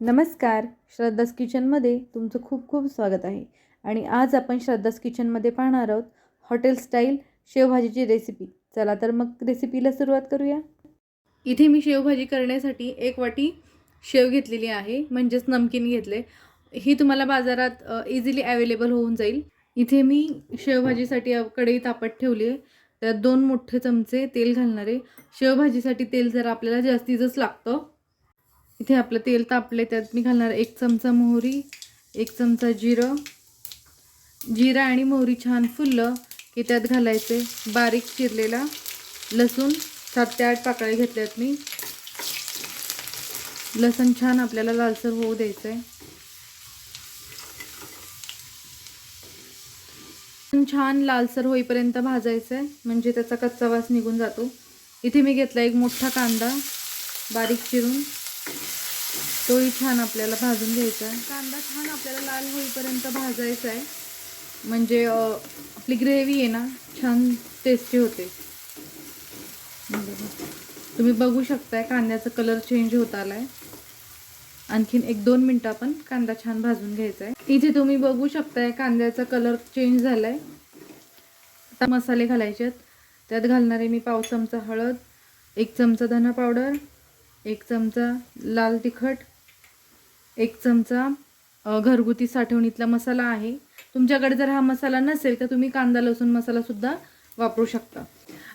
नमस्कार, श्रद्धास किचनमध्ये तुमचं खूप खूप स्वागत आहे. आणि आज आपण श्रद्धास किचनमध्ये पाहणार आहोत हॉटेल स्टाईल शेवभाजीची रेसिपी. चला तर मग रेसिपीला सुरुवात करूया. इथे मी शेवभाजी करण्यासाठी 1 वाटी शेव घेतलेली आहे, म्हणजेच नमकीन घेतले. ही तुम्हाला बाजारात इझिली अवेलेबल होऊन जाईल. इथे मी शेवभाजीसाठी कढई तापत ठेवली आहे. त्यात 2 मोठे चमचे तेल घालणार आहे. शेवभाजीसाठी तेल जर आपल्याला जास्तीच लागतं. इथे आपलं तेल तापले, त्यात मी घालणार 1 चमचा मोहरी, 1 चमचा जिरा आणि मोहरी छान फुललं की त्यात घालायचे बारीक चिरलेला लसूण. 7 ते 8 पाकळ्या घेतल्यात मी. लसूण छान आपल्याला लालसर होऊ द्यायचं आहे. छान लालसर होईपर्यंत भाजायचं आहे, म्हणजे त्याचा कच्चा वास निघून जातो. इथे मी घेतला 1 मोठा कांदा बारीक चिरून, तोही छान आपल्याला भाजून घ्यायचा आहे. कांदा छान आपल्याला लाल होईपर्यंत भाजायचा आहे, म्हणजे आपली ग्रेव्ही आहे ना छान टेस्टी होते. तुम्ही बघू शकताय कांद्याचा कलर चेंज होत आलाय. आणखीन 1-2 मिनिटं आपण कांदा छान भाजून घ्यायचा आहे. इथे तुम्ही बघू शकताय कांद्याचा कलर चेंज झालाय. आता मसाले घालायचे आहेत. त्यात घालणार आहे मी पाव चमचा हळद, 1 चमचा धना पावडर, 1 चमचा लाल तिखट, 1 चमचा घरगुती साठवणीतला मसाला आहे. तुमच्याकडे जर हा मसाला नसेल तर तुम्ही कांदा लसूण मसाला सुद्धा वापरू शकता.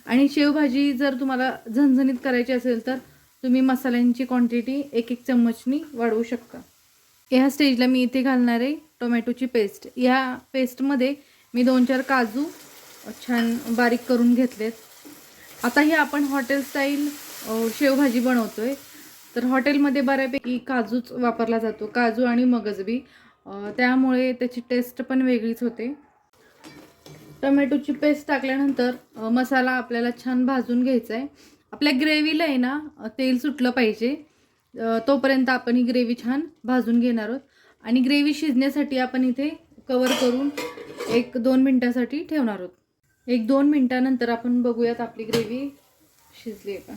आणि शेवभाजी जर तुम्हाला झणझणीत करायची असेल तर तुम्ही मसाल्यांची क्वांटिटी 1-1 चम्मचनी वाढवू शकता. ह्या स्टेजला मी इथे घालणार आहे टोमॅटोची पेस्ट. या पेस्टमध्ये मी 2-4 काजू छान बारीक करून घेतलेत. आता हे आपण हॉटेल स्टाईल शेवभाजी बनवतोय, तर हॉटेलमध्ये बऱ्यापैकी काजूच वापरला जातो, काजू आणि मगजबी. त्यामुळे त्याची टेस्ट पण वेगळीच होते. टोमॅटोची पेस्ट टाकल्यानंतर मसाला आपल्याला छान भाजून घ्यायचा आहे. आपल्या ग्रेव्हीला आहे ना तेल सुटलं पाहिजे, तोपर्यंत आपण ही ग्रेव्ही छान भाजून घेणार आहोत. आणि ग्रेव्ही शिजण्यासाठी आपण इथे कवर करून 1-2 मिनिटासाठी ठेवणार आहोत. 1-2 मिनिटानंतर आपण बघूयात आपली ग्रेव्ही शिजली आहे का.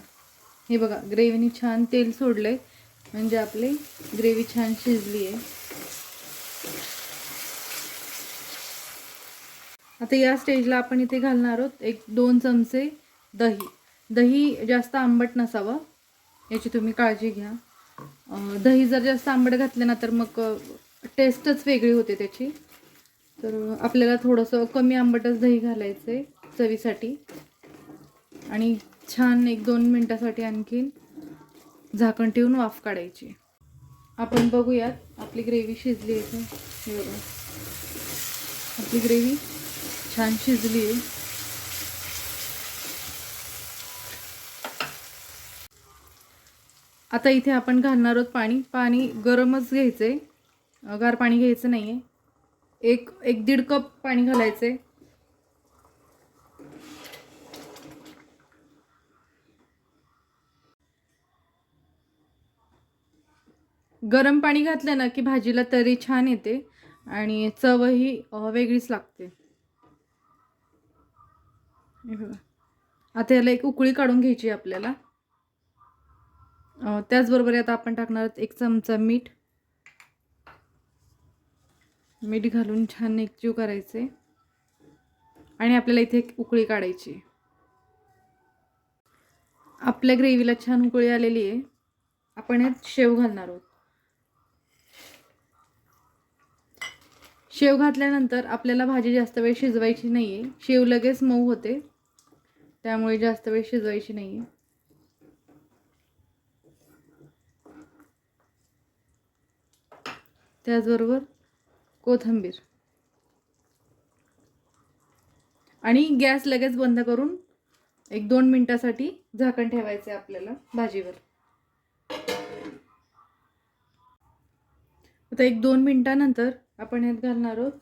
हे बघा, ग्रेव्हीने छान तेल सोडलंय, म्हणजे आपली ग्रेव्ही छान शिजली आहे. आता या स्टेजला आपण इथे घालणार आहोत 1-2 चमचे दही. दही जास्त आंबट नसावं, याची तुम्ही काळजी घ्या. दही जर जास्त आंबट घातलं ना तर मग टेस्टच वेगळी होते त्याची. तर आपल्याला थोडंसं कमी आंबटच दही घालायचं आहे चवीसाठी. आणि छान 1-2 मिनिटासाठी आणखीन झाकण ठेवून वाफ काढायची. आपण बघूयात आपली ग्रेव्ही शिजली आहे. हे बघा, आपली ग्रेव्ही छान शिजली आहे. आता इथे आपण घालणार आहोत पाणी. पाणी गरमच घ्यायचंय, गार पाणी घ्यायचं नाहीये. 1-1.5 कप पाणी घालायचंय. गरम पाणी घातलं ना की भाजीला तरी छान येते आणि चवही वेगळीच लागते. आता याला एक उकळी काढून घ्यायची आपल्याला. त्याचबरोबर आता आपण टाकणार आहोत 1 चमचा मीठ. मीठ घालून छान एकजीव करायचे आणि आपल्याला इथे एक उकळी काढायची. आपल्या ग्रेव्हीला छान उकळी आलेली आहे. आपण यात शेव घालणार आहोत. शेव घातल्यानंतर आपल्याला भाजी जास्त वेळ शिजवायची नाहीये. शेव लगेच मऊ होते, त्यामुळे जास्त वेळ शिजवायची नाहीये. त्याचबरोबर कोथिंबीर. आणि गॅस लगेच बंद करून 1-2 मिनिटासाठी झाकण ठेवायचे आपल्याला भाजीवर. आता 1-2 मिनिटानंतर आपण यात घालणार आहोत.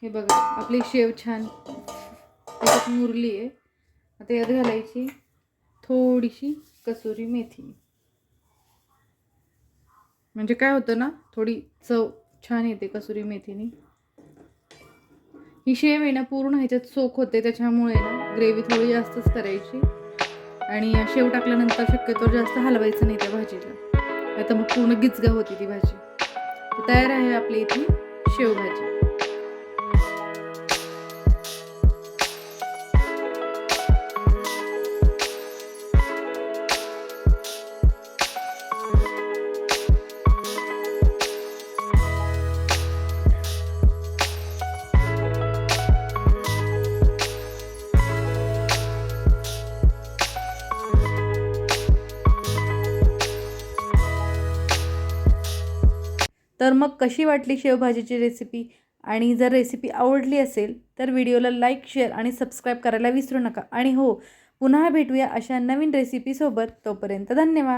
हे बघा, आपली शेव छान त्याच्यात मुरली आहे. आता यात घालायची थोडीशी कसुरी मेथी. म्हणजे काय होतं ना, थोडी चव छान येते कसुरी मेथीने. ही शेव आहे ना पूर्ण ह्याच्यात सोक होते, त्याच्यामुळे ना ग्रेव्ही थोडी जास्तच करायची. आणि शेव टाकल्यानंतर शक्यतो जास्त हलवायचं नाही त्या भाजीला. आता मग पूर्ण गिचगा होती ती भाजी. तर तयार आहे आपली इथे शेवभाजी. तर मग कशी वाटली शेवभाजीची रेसिपी? आणि जर रेसिपी आवडली असेल तर व्हिडिओला लाईक, शेअर आणि सबस्क्राईब करायला विसरू नका. आणि हो, पुन्हा भेटूया अशा नवीन रेसिपीसोबत. तोपर्यंत धन्यवाद.